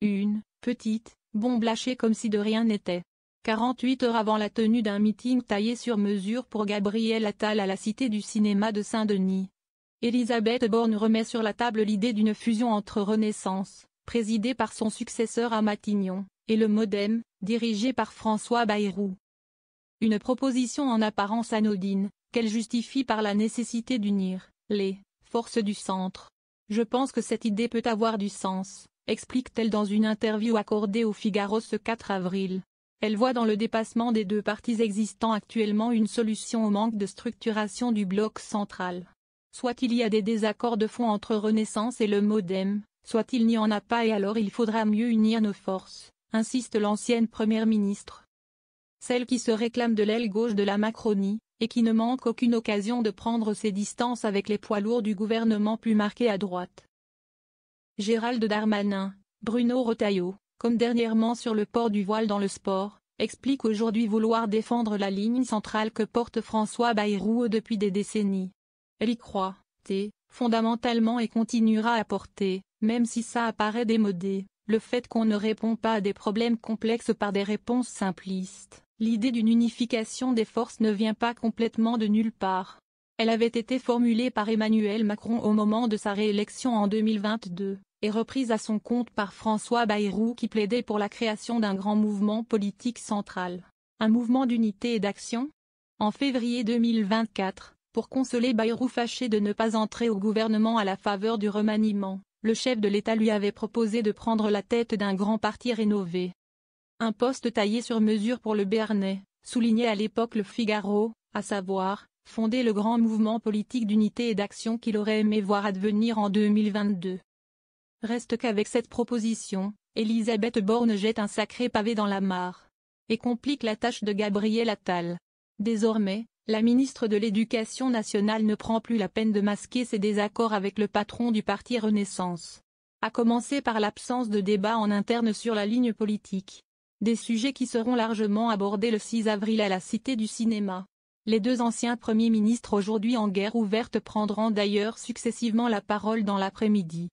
Une petite bombe lâchée comme si de rien n'était. 48 heures avant la tenue d'un meeting taillé sur mesure pour Gabriel Attal à la Cité du cinéma de Saint-Denis, Elisabeth Borne remet sur la table l'idée d'une fusion entre Renaissance, présidée par son successeur à Matignon, et le MoDem, dirigé par François Bayrou. Une proposition en apparence anodine, qu'elle justifie par la nécessité d'unir les forces du centre. Je pense que cette idée peut avoir du sens, explique-t-elle dans une interview accordée au Figaro ce 4 avril. Elle voit dans le dépassement des deux partis existants actuellement une solution au manque de structuration du bloc central. Soit il y a des désaccords de fond entre Renaissance et le MoDem, soit il n'y en a pas et alors il faudra mieux unir nos forces, insiste l'ancienne première ministre. Celle qui se réclame de l'aile gauche de la Macronie, et qui ne manque aucune occasion de prendre ses distances avec les poids lourds du gouvernement plus marqués à droite. Gérald Darmanin, Bruno Retailleau, comme dernièrement sur le port du voile dans le sport, explique aujourd'hui vouloir défendre la ligne centrale que porte François Bayrou depuis des décennies. Elle y croit, fondamentalement et continuera à porter, même si ça apparaît démodé, le fait qu'on ne répond pas à des problèmes complexes par des réponses simplistes. L'idée d'une unification des forces ne vient pas complètement de nulle part. Elle avait été formulée par Emmanuel Macron au moment de sa réélection en 2022, et reprise à son compte par François Bayrou qui plaidait pour la création d'un grand mouvement politique central. Un mouvement d'unité et d'action ? En février 2024, pour consoler Bayrou fâché de ne pas entrer au gouvernement à la faveur du remaniement, le chef de l'État lui avait proposé de prendre la tête d'un grand parti rénové. Un poste taillé sur mesure pour le Béarnais, soulignait à l'époque le Figaro, à savoir, fonder le grand mouvement politique d'unité et d'action qu'il aurait aimé voir advenir en 2022. Reste qu'avec cette proposition, Elisabeth Borne jette un sacré pavé dans la mare. Et complique la tâche de Gabriel Attal. Désormais, la ministre de l'Éducation nationale ne prend plus la peine de masquer ses désaccords avec le patron du parti Renaissance. À commencer par l'absence de débat en interne sur la ligne politique. Des sujets qui seront largement abordés le 6 avril à la Cité du cinéma. Les deux anciens premiers ministres aujourd'hui en guerre ouverte prendront d'ailleurs successivement la parole dans l'après-midi.